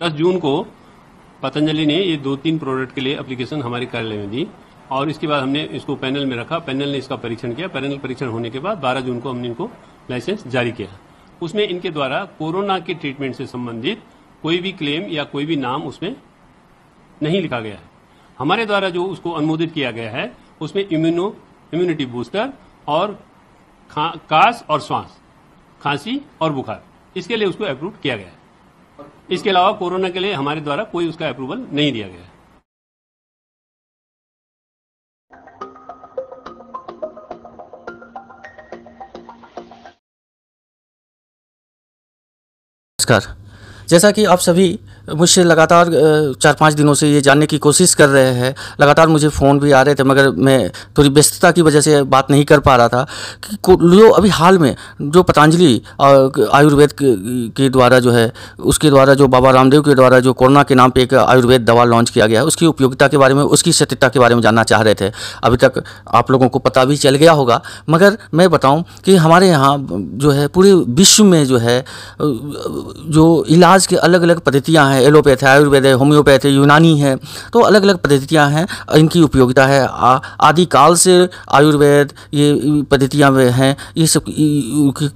दस जून को पतंजलि ने ये 2-3 प्रोडक्ट के लिए एप्लीकेशन हमारे कार्यालय में दी और इसके बाद हमने इसको पैनल में रखा। पैनल ने इसका परीक्षण किया। पैनल परीक्षण होने के बाद 12 जून को हमने इनको लाइसेंस जारी किया। उसमें इनके द्वारा कोरोना के ट्रीटमेंट से संबंधित कोई भी क्लेम या कोई भी नाम उसमें नहीं लिखा गया है। हमारे द्वारा जो उसको अनुमोदित किया गया है उसमें इम्यूनिटी बूस्टर और कास और श्वास, खांसी और बुखार, इसके लिए उसको अप्रूव किया गया है। इसके अलावा कोरोना के लिए हमारे द्वारा कोई उसका अप्रूवल नहीं दिया गया है। नमस्कार। जैसा कि आप सभी मुझसे लगातार 4-5 दिनों से ये जानने की कोशिश कर रहे हैं, लगातार मुझे फ़ोन भी आ रहे थे, मगर मैं थोड़ी व्यस्तता की वजह से बात नहीं कर पा रहा था कि जो अभी हाल में जो पतंजलि आयुर्वेद के द्वारा जो है, उसके द्वारा जो बाबा रामदेव के द्वारा जो कोरोना के नाम पे एक आयुर्वेद दवा लॉन्च किया गया है, उसकी उपयोगिता के बारे में, उसकी सत्यता के बारे में जानना चाह रहे थे। अभी तक आप लोगों को पता भी चल गया होगा, मगर मैं बताऊँ कि हमारे यहाँ जो है पूरे विश्व में जो है जो इलाज के अलग अलग पद्धतियाँ हैं, एलोपैथ है, आयुर्वेद है, होम्योपैथ है, यूनानी है, तो अलग अलग पद्धतियाँ हैं, इनकी उपयोगिता है। आदिकाल से आयुर्वेद ये पद्धतियाँ में हैं, ये सब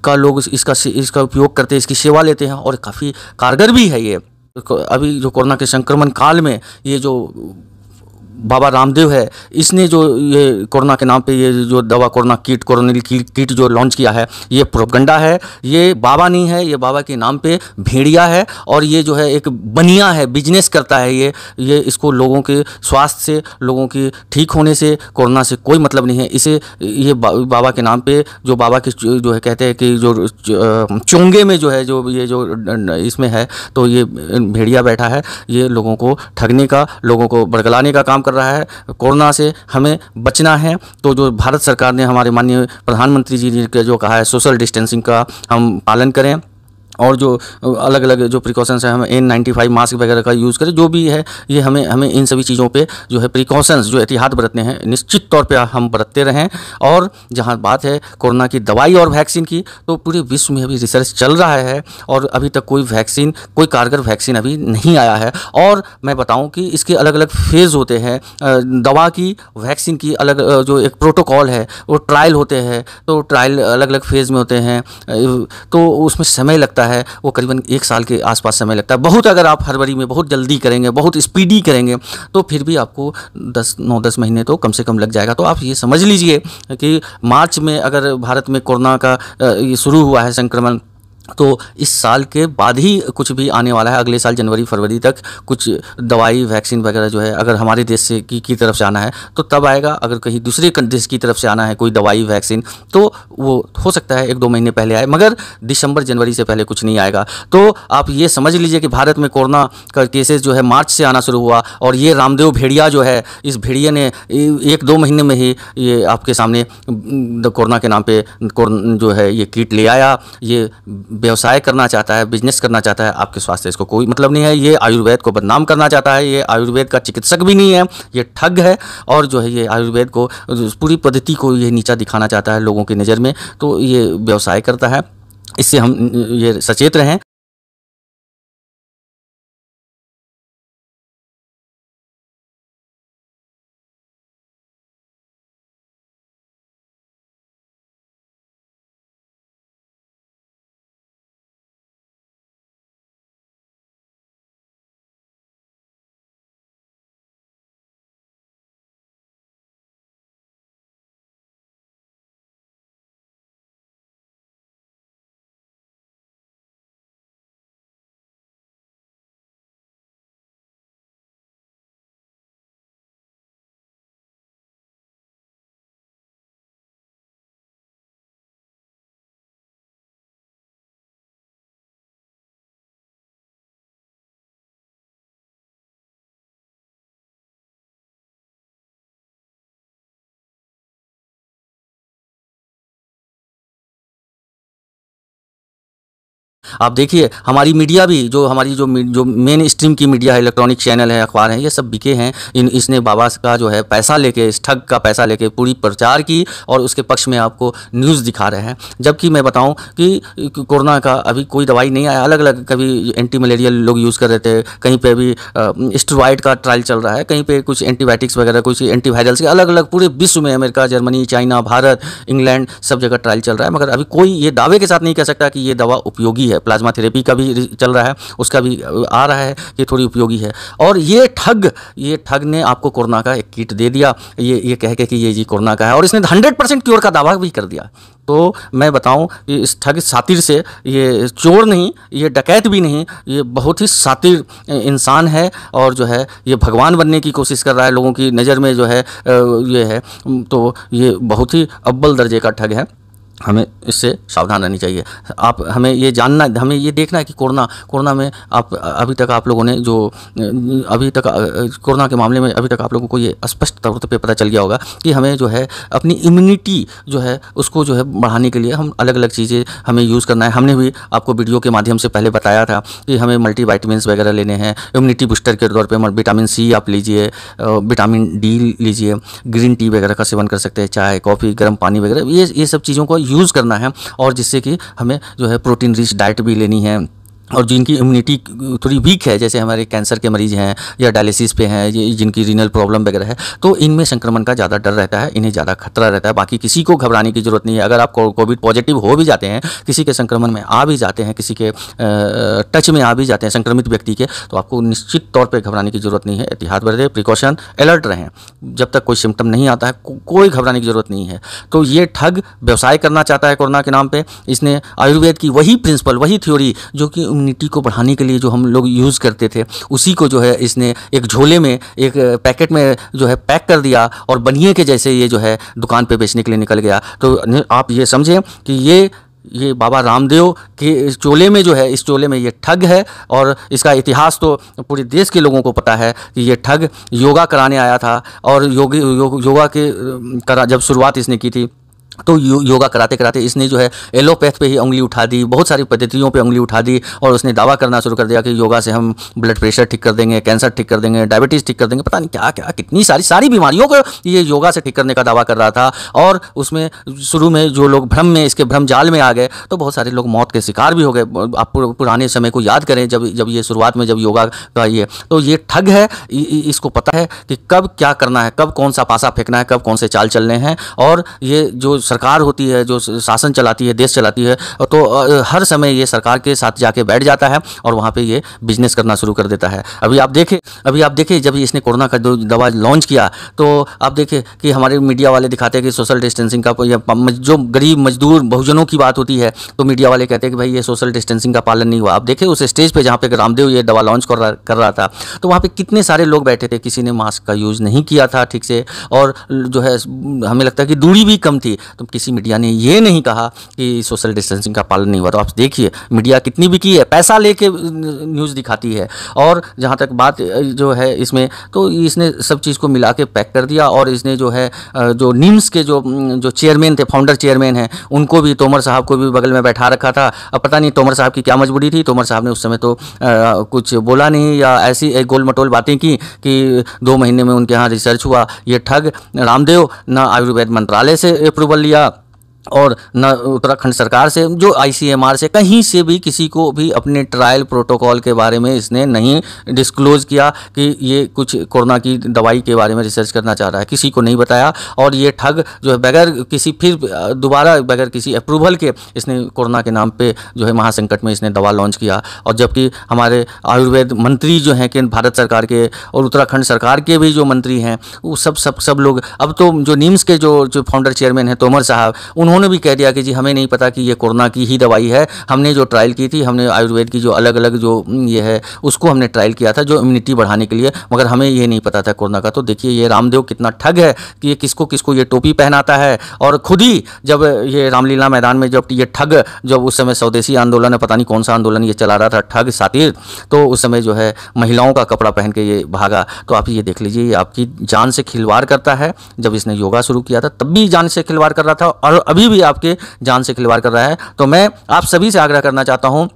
का लोग इसका उपयोग करते हैं, इसकी सेवा लेते हैं और काफ़ी कारगर भी है ये। अभी जो कोरोना के संक्रमण काल में ये जो बाबा रामदेव है, इसने जो ये कोरोना के नाम पे ये जो दवा कोरोनिल किट जो लॉन्च किया है, ये प्रोपगंडा है, ये बाबा नहीं है, ये बाबा के नाम पे भेड़िया है और ये जो है एक बनिया है, बिजनेस करता है ये इसको लोगों के स्वास्थ्य से, लोगों के ठीक होने से, कोरोना से कोई मतलब नहीं है। इसे ये बाबा के नाम पे जो बाबा के जो है कहते हैं कि जो चोंगे में जो है जो ये जो इसमें है, तो ये भेड़िया बैठा है, ये लोगों को ठगने का, लोगों को बरगलाने का काम कर रहा है। कोरोना से हमें बचना है तो जो भारत सरकार ने, हमारे माननीय प्रधानमंत्री जी ने जो कहा है, सोशल डिस्टेंसिंग का हम पालन करें और जो अलग अलग जो प्रिकॉशंस हैं, हमें N95 मास्क वगैरह का यूज़ करें, जो भी है ये हमें इन सभी चीज़ों पे जो है प्रिकॉशंस जो एहतियात बरतने हैं, निश्चित तौर पे हम बरतते रहें। और जहाँ बात है कोरोना की दवाई और वैक्सीन की, तो पूरे विश्व में अभी रिसर्च चल रहा है और अभी तक कोई कारगर वैक्सीन अभी नहीं आया है। और मैं बताऊँ कि इसके अलग अलग फेज़ होते हैं, दवा की, वैक्सीन की अलग जो एक प्रोटोकॉल है, वो ट्रायल होते हैं, तो ट्रायल अलग अलग फेज़ में होते हैं, तो उसमें समय लगता है, वो करीबन 1 साल के आसपास समय लगता है। बहुत अगर आप फरवरी में बहुत जल्दी करेंगे, बहुत स्पीडी करेंगे, तो फिर भी आपको 9-10 महीने तो कम से कम लग जाएगा। तो आप ये समझ लीजिए कि मार्च में अगर भारत में कोरोना का ये शुरू हुआ है संक्रमण, तो इस साल के बाद ही कुछ भी आने वाला है। अगले साल जनवरी फरवरी तक कुछ दवाई वैक्सीन वगैरह जो है, अगर हमारे देश से की तरफ से आना है तो तब आएगा। अगर कहीं दूसरे देश की तरफ से आना है कोई दवाई वैक्सीन, तो वो हो सकता है 1-2 महीने पहले आए, मगर दिसंबर जनवरी से पहले कुछ नहीं आएगा। तो आप ये समझ लीजिए कि भारत में कोरोना का केसेस जो है मार्च से आना शुरू हुआ और ये रामदेव भेड़िया जो है, इस भेड़िया ने 1-2 महीने में ही ये आपके सामने कोरोना के नाम पे जो है ये किट ले आया। ये व्यवसाय करना चाहता है, बिजनेस करना चाहता है, आपके स्वास्थ्य से इसको कोई मतलब नहीं है। ये आयुर्वेद को बदनाम करना चाहता है, ये आयुर्वेद का चिकित्सक भी नहीं है, ये ठग है और जो है ये आयुर्वेद को, पूरी पद्धति को ये नीचा दिखाना चाहता है लोगों की नज़र में, तो ये व्यवसाय करता है। इससे हम ये सचेत रहें। आप देखिए हमारी मीडिया भी, जो हमारी जो मेन स्ट्रीम की मीडिया है, इलेक्ट्रॉनिक चैनल है, अखबार हैं, ये सब बिके हैं। इसने बाबा का जो है पैसा लेके, इस ठग का पैसा लेके पूरी प्रचार की और उसके पक्ष में आपको न्यूज़ दिखा रहे हैं। जबकि मैं बताऊं कि कोरोना का अभी कोई दवाई नहीं आया। अलग अलग, कभी एंटी मलेरियल लोग यूज़ कर रहे थे, कहीं पे भी स्टेरॉइड का ट्रायल चल रहा है, कहीं पे कुछ एंटीबायोटिक्स वगैरह, कुछ एंटीवायरल्स के, अलग अलग पूरे विश्व में, America, Germany, China, Bharat, England, सब जगह ट्रायल चल रहा है। मगर अभी कोई ये दावे के साथ नहीं कह सकता कि ये दवा उपयोगी है। प्लाज्मा थेरेपी का भी चल रहा है, उसका भी आ रहा है कि थोड़ी उपयोगी है। और ये ठग ने आपको कोरोना का एक किट दे दिया, ये कह के कि ये जी कोरोना का है, और इसने 100% क्योर का दावा भी कर दिया। तो मैं बताऊं कि इस ठग सातिर से, ये चोर नहीं, ये डकैत भी नहीं, ये बहुत ही सातिर इंसान है और जो है ये भगवान बनने की कोशिश कर रहा है लोगों की नज़र में, जो है ये है। तो ये बहुत ही अव्वल दर्जे का ठग है, हमें इससे सावधान रहनी चाहिए। हमें ये जानना, हमें ये देखना है कि कोरोना में अभी तक आप लोगों ने जो कोरोना के मामले में अभी तक आप लोगों को ये स्पष्ट तौर पे पता चल गया होगा कि हमें जो है अपनी इम्यूनिटी जो है उसको जो है बढ़ाने के लिए हम अलग अलग चीज़ें हमें यूज़ करना है। हमने भी आपको वीडियो के माध्यम से पहले बताया था कि हमें मल्टीविटामिन्स वगैरह लेने हैं, इम्यूनिटी बूस्टर के तौर पर विटामिन सी आप लीजिए, विटामिन डी लीजिए, ग्रीन टी वगैरह का सेवन कर सकते हैं, चाय, कॉफ़ी, गर्म पानी वगैरह, ये सब चीज़ों को यूज़ करना है। और जिससे कि हमें जो है प्रोटीन रिच डाइट भी लेनी है। और जिनकी इम्यूनिटी थोड़ी वीक है, जैसे हमारे कैंसर के मरीज़ हैं या डायलिसिस पे हैं, ये जिनकी रीनल प्रॉब्लम वगैरह है, तो इनमें संक्रमण का ज़्यादा डर रहता है, इन्हें ज़्यादा खतरा रहता है। बाकी किसी को घबराने की ज़रूरत नहीं है। अगर आप कोविड पॉजिटिव हो भी जाते हैं, किसी के संक्रमण में आ भी जाते हैं, किसी के टच में आ भी जाते हैं संक्रमित व्यक्ति के, तो आपको निश्चित तौर पर घबराने की ज़रूरत नहीं है। एहतियात बरतें, प्रिकॉशन, अलर्ट रहें। जब तक कोई सिम्टम नहीं आता है, कोई घबराने की ज़रूरत नहीं है। तो ये ठग व्यवसाय करना चाहता है कोरोना के नाम पर। इसने आयुर्वेद की वही प्रिंसिपल, वही थ्योरी जो कि इम्यूनिटी को बढ़ाने के लिए जो हम लोग यूज़ करते थे, उसी को जो है इसने एक झोले में, एक पैकेट में जो है पैक कर दिया और बनिए के जैसे ये जो है दुकान पे बेचने के लिए निकल गया। तो आप ये समझें कि ये बाबा रामदेव के चोले में जो है, इस चोले में ये ठग है। और इसका इतिहास तो पूरे देश के लोगों को पता है कि ये ठग योगा कराने आया था और योगा के जब शुरुआत इसने की थी, तो योगा कराते कराते इसने जो है एलोपैथ पे ही उंगली उठा दी, बहुत सारी पद्धतियों पे उंगली उठा दी और उसने दावा करना शुरू कर दिया कि योगा से हम ब्लड प्रेशर ठीक कर देंगे, कैंसर ठीक कर देंगे, डायबिटीज़ ठीक कर देंगे, पता नहीं क्या क्या, कितनी सारी बीमारियों को ये योगा से ठीक करने का दावा कर रहा था। और उसमें शुरू में जो लोग इसके भ्रम जाल में आ गए, तो बहुत सारे लोग मौत के शिकार भी हो गए। आप पुराने समय को याद करें, जब ये शुरुआत में जब योगा का तो ये ठग है। इसको पता है कि कब क्या करना है, कब कौन सा पासा फेंकना है, कब कौन से चाल चलने हैं। और ये जो सरकार होती है, जो शासन चलाती है, देश चलाती है, तो हर समय ये सरकार के साथ जाके बैठ जाता है और वहाँ पे ये बिजनेस करना शुरू कर देता है। अभी आप देखें जब इसने कोरोना का जो दवा लॉन्च किया, तो आप देखें कि हमारे मीडिया वाले दिखाते हैं कि सोशल डिस्टेंसिंग का, जो गरीब मजदूर बहुजनों की बात होती है तो मीडिया वाले कहते हैं कि भाई ये सोशल डिस्टेंसिंग का पालन नहीं हुआ। आप देखें उस स्टेज पर जहाँ पे रामदेव ये दवा लॉन्च कर रहा था, तो वहाँ पर कितने सारे लोग बैठे थे, किसी ने मास्क का यूज़ नहीं किया था ठीक से, और जो है हमें लगता है कि दूरी भी कम थी। तो किसी मीडिया ने ये नहीं कहा कि सोशल डिस्टेंसिंग का पालन नहीं हुआ। तो आप देखिए मीडिया कितनी बिकी है, पैसा लेके न्यूज़ दिखाती है। और जहाँ तक बात जो है इसमें, तो इसने सब चीज़ को मिला के पैक कर दिया। और इसने जो है जो निम्स के जो चेयरमैन थे, फाउंडर चेयरमैन हैं, उनको भी, तोमर साहब को भी बगल में बैठा रखा था। अब पता नहीं तोमर साहब की क्या मजबूरी थी, तोमर साहब ने उस समय तो कुछ बोला नहीं, या ऐसी एक गोल मटोल बातें की कि 2 महीने में उनके यहाँ रिसर्च हुआ। ये ठग रामदेव ना आयुर्वेद मंत्रालय से अप्रूवल लिया और न उत्तराखंड सरकार से, जो ICMR से, कहीं से भी किसी को भी अपने ट्रायल प्रोटोकॉल के बारे में इसने नहीं डिस्क्लोज किया कि ये कुछ कोरोना की दवाई के बारे में रिसर्च करना चाह रहा है, किसी को नहीं बताया। और ये ठग जो है बगैर किसी अप्रूवल के इसने कोरोना के नाम पे जो है महासंकट में इसने दवा लॉन्च किया। और जबकि हमारे आयुर्वेद मंत्री जो हैं कि भारत सरकार के और उत्तराखंड सरकार के भी जो मंत्री हैं, वो सब लोग, अब तो जो निम्स के जो फाउंडर चेयरमैन हैं तोमर साहब, उन्होंने भी कह दिया कि जी हमें नहीं पता कि ये कोरोना की ही दवाई है, हमने जो ट्रायल की थी, हमने आयुर्वेद की जो अलग अलग जो ये है उसको हमने ट्रायल किया था जो इम्यूनिटी बढ़ाने के लिए, मगर हमें ये नहीं पता था कोरोना का। तो देखिए ये रामदेव कितना ठग है कि ये किसको किसको ये टोपी पहनाता है। और खुद ही जब ये रामलीला मैदान में जब ये ठग, जब उस समय स्वदेशी आंदोलन है, पता नहीं कौन सा आंदोलन ये चला रहा था, ठग सातिर, तो उस समय जो है महिलाओं का कपड़ा पहन के ये भागा। तो आप ये देख लीजिए, ये आपकी जान से खिलवाड़ करता है। जब इसने योगा शुरू किया था तब भी जान से खिलवाड़ कर रहा था और अभी भी आपके जान से खिलवाड़ कर रहा है। तो मैं आप सभी से आग्रह करना चाहता हूं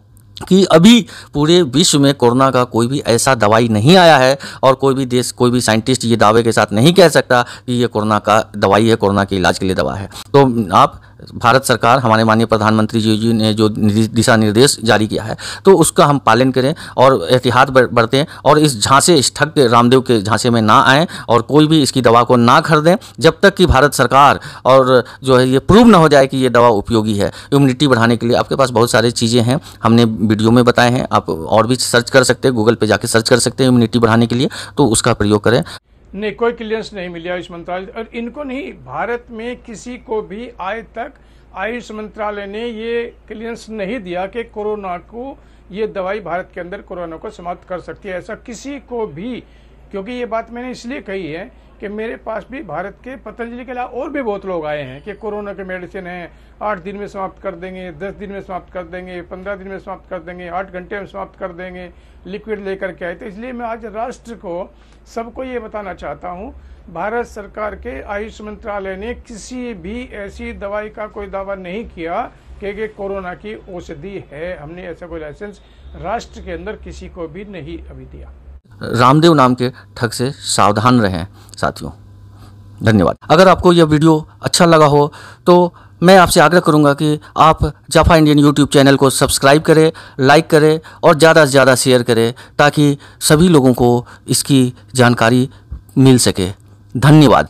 कि अभी पूरे विश्व में कोरोना का कोई भी ऐसा दवाई नहीं आया है और कोई भी देश, कोई भी साइंटिस्ट ये दावे के साथ नहीं कह सकता कि ये कोरोना का दवाई है, कोरोना के इलाज के लिए दवा है। तो आप भारत सरकार, हमारे माननीय प्रधानमंत्री जी ने जो दिशा निर्देश जारी किया है तो उसका हम पालन करें और एहतियात बरतें और इस झांसे, इस ठग के, रामदेव के झांसे में ना आएँ और कोई भी इसकी दवा को ना खरीदें जब तक कि भारत सरकार और जो है ये प्रूव ना हो जाए कि ये दवा उपयोगी है। इम्यूनिटी बढ़ाने के लिए आपके पास बहुत सारी चीज़ें हैं, हमने वीडियो में बताए हैं, आप और भी सर्च कर सकते हैं, गूगल पे जाके सर्च कर सकते हैं इम्यूनिटी बढ़ाने के लिए, तो उसका प्रयोग करें। नहीं, कोई क्लियरेंस नहीं मिली आयुष मंत्रालय, और इनको नहीं, भारत में किसी को भी आज तक आयुष मंत्रालय ने ये क्लियरेंस नहीं दिया कि कोरोना को ये दवाई भारत के अंदर कोरोना को समाप्त कर सकती है, ऐसा किसी को भी। क्योंकि ये बात मैंने इसलिए कही है कि मेरे पास भी भारत के पतंजलि के अलावा और भी बहुत लोग आए हैं कि कोरोना के मेडिसिन हैं, 8 दिन में समाप्त कर देंगे, 10 दिन में समाप्त कर देंगे, 15 दिन में समाप्त कर देंगे, 8 घंटे में समाप्त कर देंगे, लिक्विड लेकर के आए। तो इसलिए मैं आज राष्ट्र को, सबको ये बताना चाहता हूँ, भारत सरकार के आयुष मंत्रालय ने किसी भी ऐसी दवाई का कोई दावा नहीं किया कि कोरोना की औषधि है। हमने ऐसा कोई लाइसेंस राष्ट्र के अंदर किसी को भी नहीं अभी दिया। रामदेव नाम के ठग से सावधान रहें साथियों। धन्यवाद। अगर आपको यह वीडियो अच्छा लगा हो तो मैं आपसे आग्रह करूंगा कि आप जाफा इंडियन यूट्यूब चैनल को सब्सक्राइब करें, लाइक करें और ज़्यादा से ज़्यादा शेयर करें ताकि सभी लोगों को इसकी जानकारी मिल सके। धन्यवाद।